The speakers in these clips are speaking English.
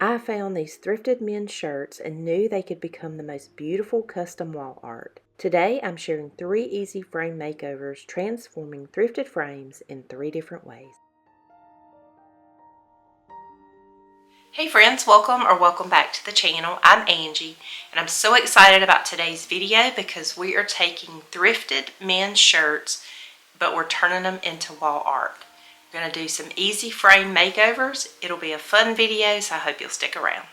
I found these thrifted men's shirts and knew they could become the most beautiful custom wall art. Today I'm sharing 3 easy frame makeovers transforming thrifted frames in 3 different ways. Hey friends, welcome back to the channel. I'm Angie and I'm so excited about today's video because we are taking thrifted men's shirts but we're turning them into wall art. We're going to do some easy frame makeovers. It'll be a fun video, so I hope you'll stick around.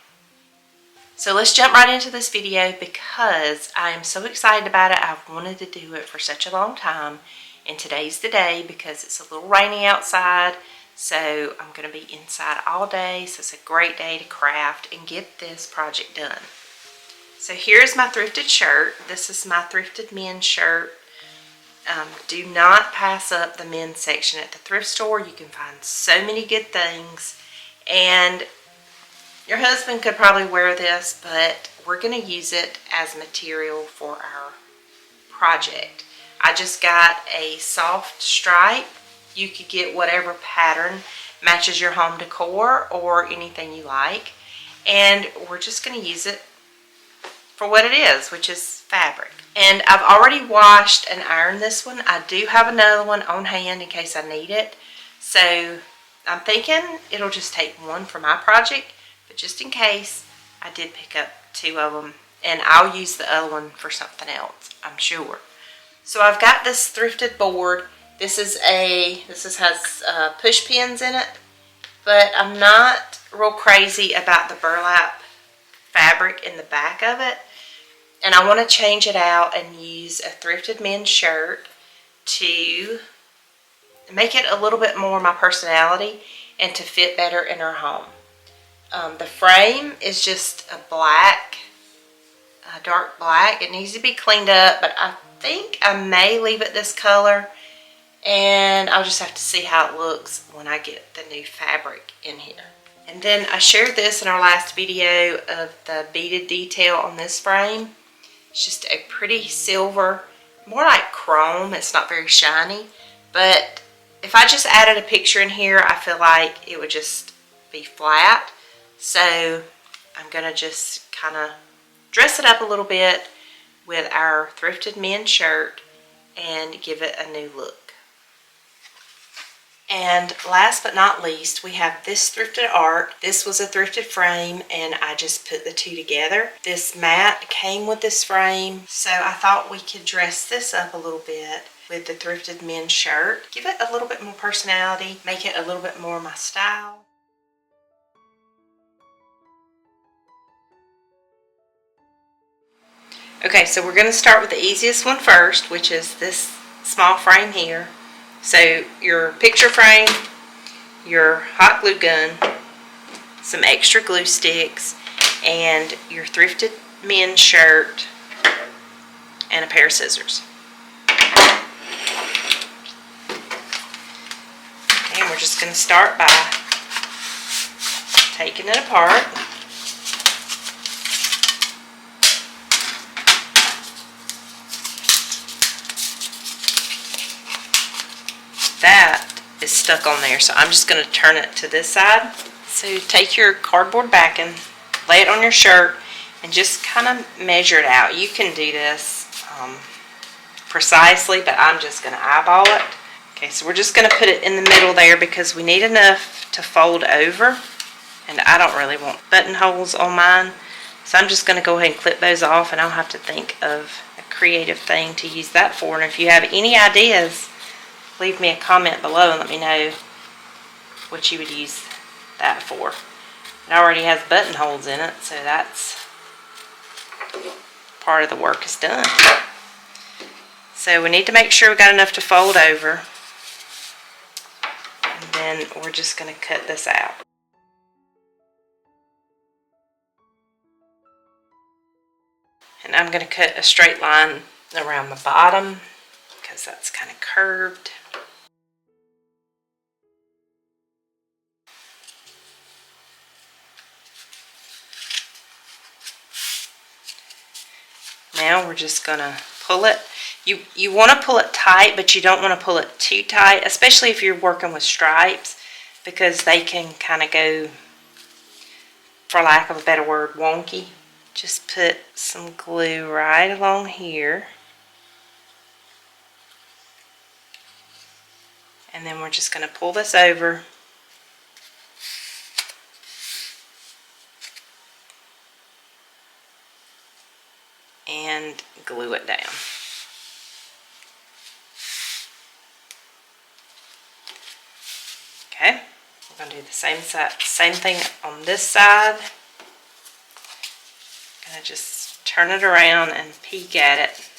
So let's jump right into this video because I am so excited about it. I've wanted to do it for such a long time, and today's the day because it's a little rainy outside, so I'm going to be inside all day, so it's a great day to craft and get this project done. So here's my thrifted shirt. This is my thrifted men's shirt. Do not pass up the men's section at the thrift store. You can find so many good things, and your husband could probably wear this, but we're going to use it as material for our project. I just got a soft stripe. You could get whatever pattern matches your home decor or anything you like, and we're just going to use it for what it is, which is fabric. And I've already washed and ironed this one. I do have another one on hand in case I need it. So I'm thinking it'll just take one for my project, but just in case, I did pick up 2 of them, and I'll use the other one for something else, I'm sure. So I've got this thrifted board. This has push pins in it, but I'm not real crazy about the burlap fabric in the back of it. And I want to change it out and use a thrifted men's shirt to make it a little bit more my personality and to fit better in our home. The frame is just a dark black. It needs to be cleaned up, but I think I may leave it this color, and I'll just have to see how it looks when I get the new fabric in here. And then I shared this in our last video of the beaded detail on this frame. It's just a pretty silver, more like chrome. It's not very shiny, but if I just added a picture in here, I feel like it would just be flat. So I'm gonna just kind of dress it up a little bit with our thrifted men's shirt and give it a new look. And last but not least, we have this thrifted art. This was a thrifted frame, and I just put the 2 together. This mat came with this frame, so I thought we could dress this up a little bit with the thrifted men's shirt. Give it a little bit more personality, make it a little bit more my style. Okay, so we're going to start with the easiest one first, which is this small frame here. So your picture frame, your hot glue gun, some extra glue sticks, and your thrifted men's shirt, and a pair of scissors. And we're just going to start by taking it apart. That is stuck on there, so I'm just going to turn it to this side. So take your cardboard backing, lay it on your shirt, and just kind of measure it out. You can do this precisely, but I'm just going to eyeball it. Okay, so we're just going to put it in the middle there because we need enough to fold over, and I don't really want buttonholes on mine, so I'm just going to go ahead and clip those off, and I'll have to think of a creative thing to use that for. And if you have any ideas, leave me a comment below and let me know what you would use that for. It already has buttonholes in it, so that's part of the work is done. So we need to make sure we got enough to fold over, and then we're just going to cut this out. And I'm going to cut a straight line around the bottom because that's kind of curved. Now we're just going to pull it. You want to pull it tight, but you don't want to pull it too tight, especially if you're working with stripes, because they can kind of go for lack of a better word, wonky. Just put some glue right along here. And then we're just going to pull this over. And glue it down. Okay, we're going to do the same thing on this side. Going to just turn it around and peek at it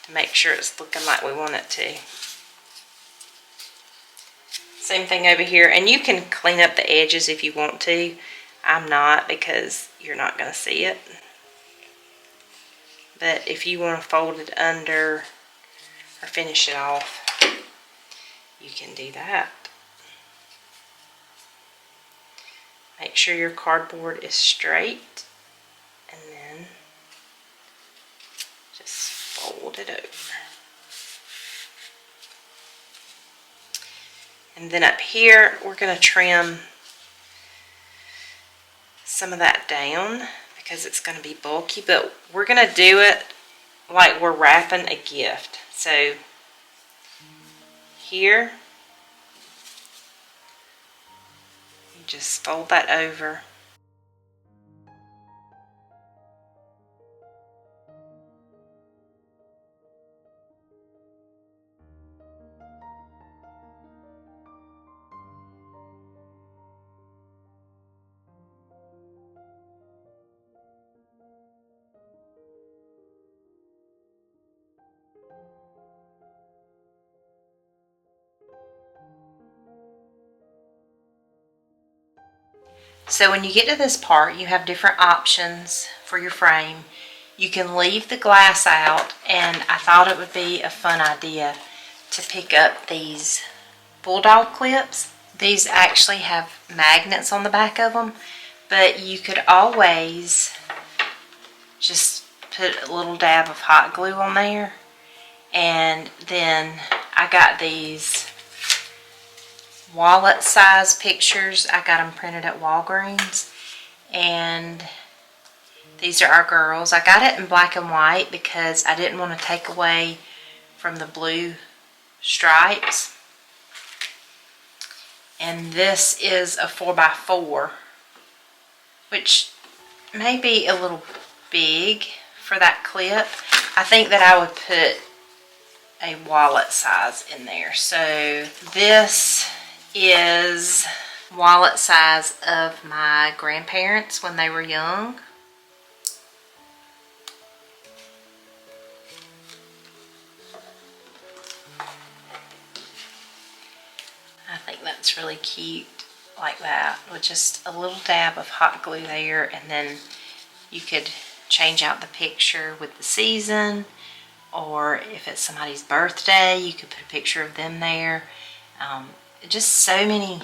to make sure it's looking like we want it to. Same thing over here, and you can clean up the edges if you want to. I'm not, because you're not going to see it. But if you want to fold it under or finish it off, you can do that. Make sure your cardboard is straight, and then just fold it over. And then up here, we're going to trim some of that down because it's going to be bulky, but we're going to do it like we're wrapping a gift. So here, you just fold that over. So when you get to this part, you have different options for your frame. You can leave the glass out, and I thought it would be a fun idea to pick up these bulldog clips. These actually have magnets on the back of them, but you could always just put a little dab of hot glue on there. And then I got these wallet size pictures. I got them printed at Walgreens, and these are our girls. I got it in black and white because I didn't want to take away from the blue stripes. And this is a 4x4, which may be a little big for that clip. I think that I would put a wallet size in there. So this is wallet size of my grandparents when they were young. I think that's really cute like that, with just a little dab of hot glue there, and then you could change out the picture with the season, or if it's somebody's birthday, you could put a picture of them there. Just so many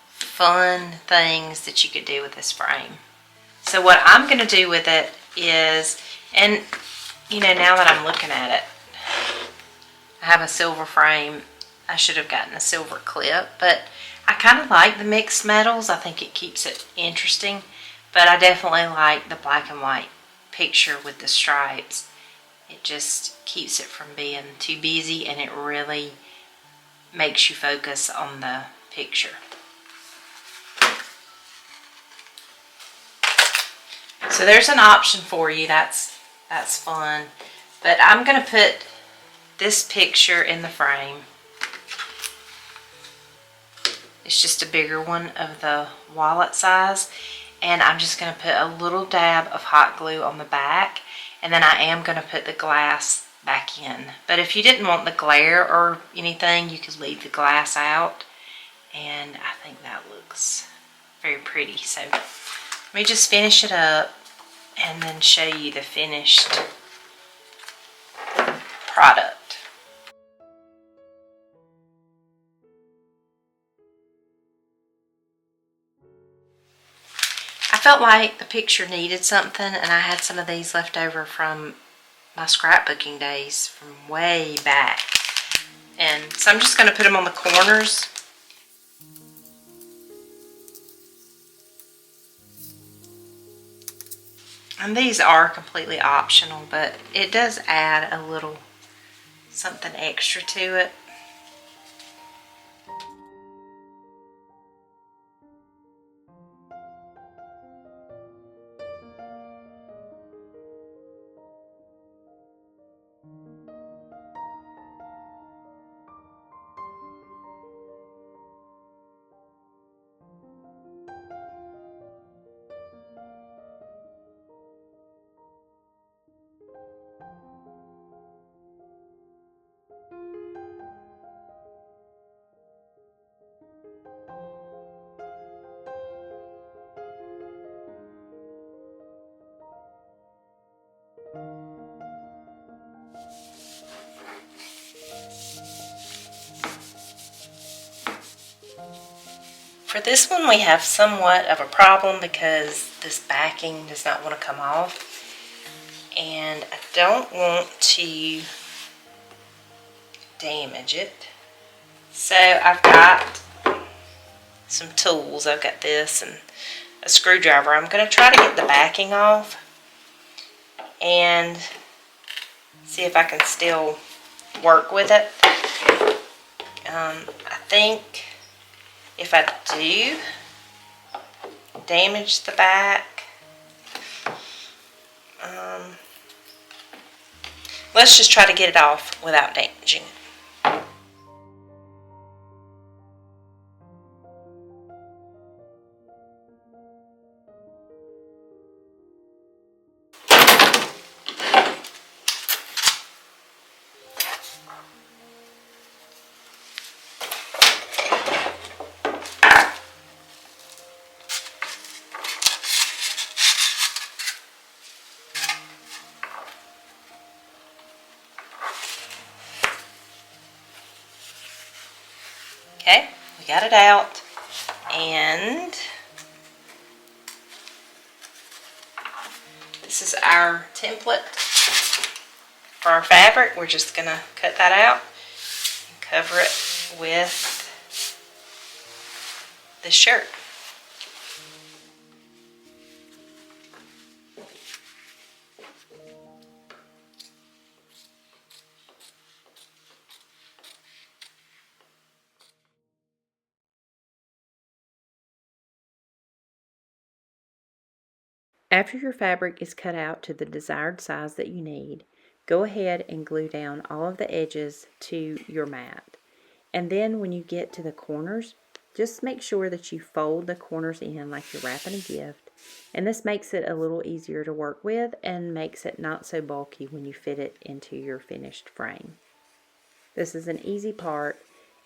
fun things that you could do with this frame. So what I'm going to do with it is, and you know, now that I'm looking at it, I have a silver frame. I should have gotten a silver clip, but I kind of like the mixed metals. I think it keeps it interesting, but I definitely like the black and white picture with the stripes. It just keeps it from being too busy, and it really makes you focus on the picture. So there's an option for you. That's fun. But I'm going to put this picture in the frame. It's just a bigger one of the wallet size, and I'm just going to put a little dab of hot glue on the back, and then I am going to put the glass back in. But if you didn't want the glare or anything, you could leave the glass out, and I think that looks very pretty. So let me just finish it up and then show you the finished product. I felt like the picture needed something, and I had some of these left over from my scrapbooking days from way back. And so I'm just going to put them on the corners. And these are completely optional, but it does add a little something extra to it. For this one, we have somewhat of a problem because this backing does not want to come off. And I don't want to damage it. So I've got some tools. I've got this and a screwdriver. I'm going to try to get the backing off and see if I can still work with it. I think if I do damage the back, let's just try to get it off without damaging it. Okay, we got it out, and this is our template for our fabric. We're just going to cut that out and cover it with the shirt. After your fabric is cut out to the desired size that you need, go ahead and glue down all of the edges to your mat. And then when you get to the corners, just make sure that you fold the corners in like you're wrapping a gift. And this makes it a little easier to work with and makes it not so bulky when you fit it into your finished frame. This is an easy part,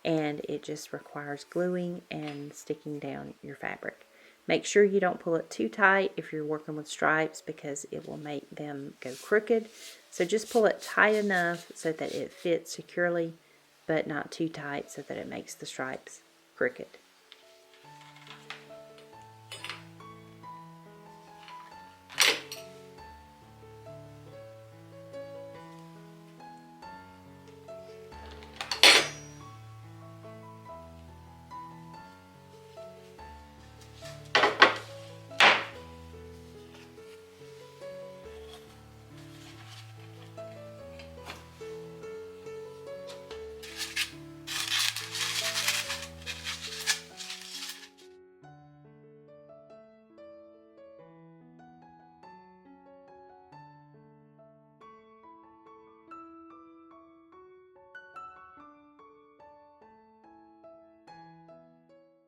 and it just requires gluing and sticking down your fabric. Make sure you don't pull it too tight if you're working with stripes because it will make them go crooked. So just pull it tight enough so that it fits securely, but not too tight so that it makes the stripes crooked.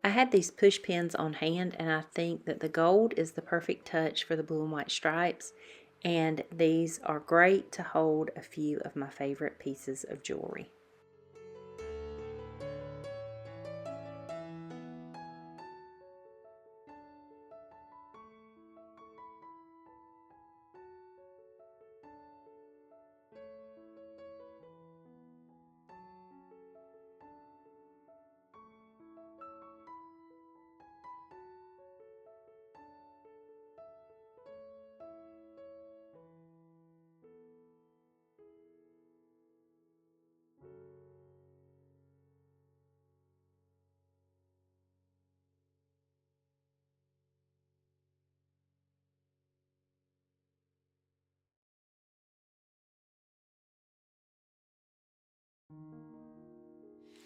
I had these push pins on hand, and I think that the gold is the perfect touch for the blue and white stripes, and these are great to hold a few of my favorite pieces of jewelry.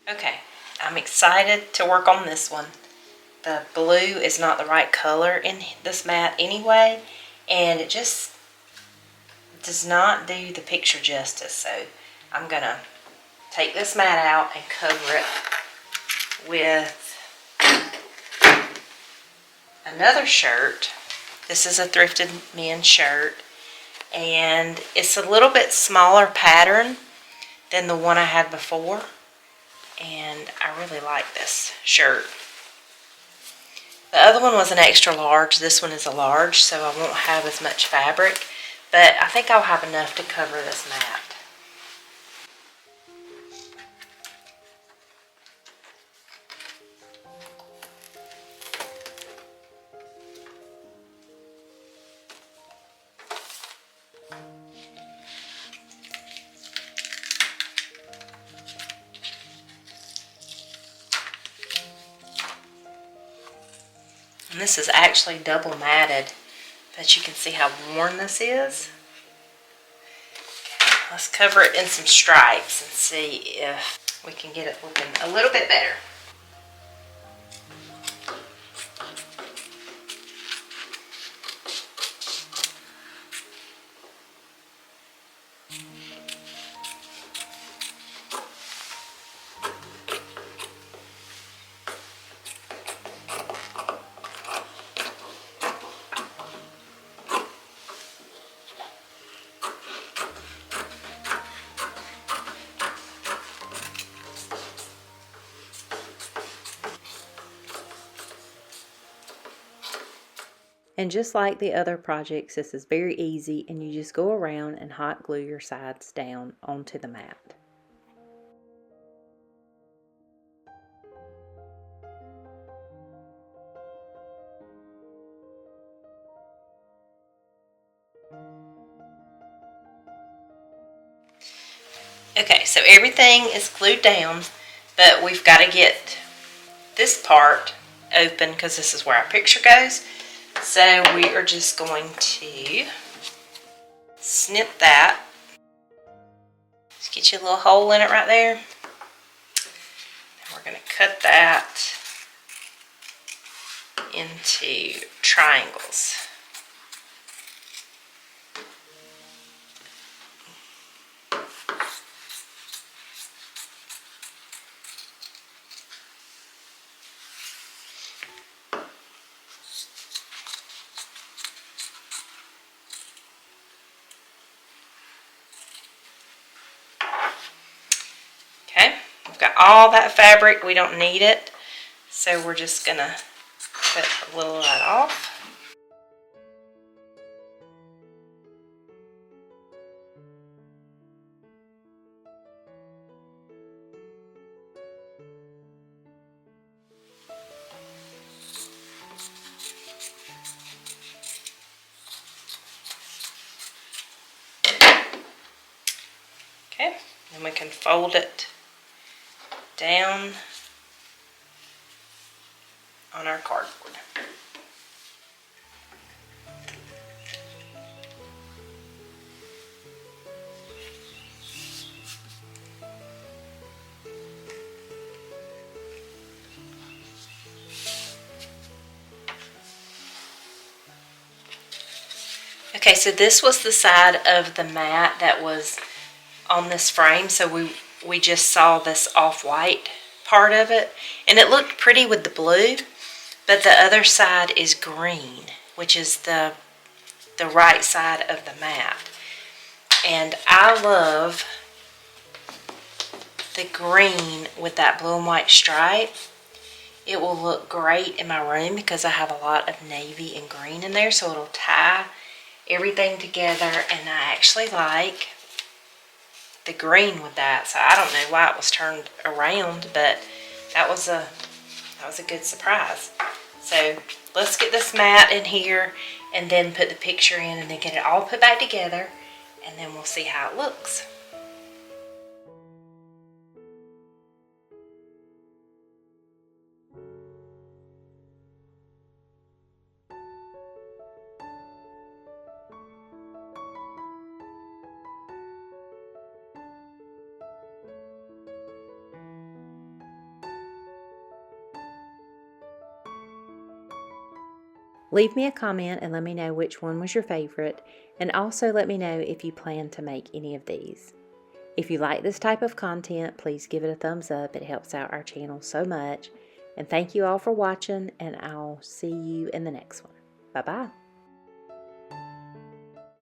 Okay, I'm excited to work on this one. The blue is not the right color in this mat anyway, and it just does not do the picture justice. So I'm gonna take this mat out and cover it with another shirt. This is a thrifted men's shirt, and it's a little bit smaller pattern than the one I had before, and I really like this shirt. The other one was an extra large. This one is a large, so I won't have as much fabric, but I think I'll have enough to cover this mat. And this is actually double matted, but you can see how worn this is. Let's cover it in some stripes and see if we can get it looking a little bit better. And just like the other projects, this is very easy, and you just go around and hot glue your sides down onto the mat. Okay, so everything is glued down, but we've got to get this part open because this is where our picture goes. So we are just going to snip that. Just get you a little hole in it right there. And we're going to cut that into triangles. Okay, we've got all that fabric. We don't need it, so we're just going to cut a little of that off. Okay, and we can fold it down on our cardboard. Okay, so this was the side of the mat that was on this frame, so we just saw this off-white part of it, and it looked pretty with the blue, but the other side is green, which is the right side of the mat. And I love the green with that blue and white stripe. It will look great in my room because I have a lot of navy and green in there, so it'll tie everything together, and I actually like the green with that. So I don't know why it was turned around, but that was a good surprise. So let's get this mat in here and then put the picture in and then get it all put back together, and then we'll see how it looks. Leave me a comment and let me know which one was your favorite, and also let me know if you plan to make any of these. If you like this type of content, please give it a thumbs up. It helps out our channel so much. And thank you all for watching, and I'll see you in the next one. Bye-bye.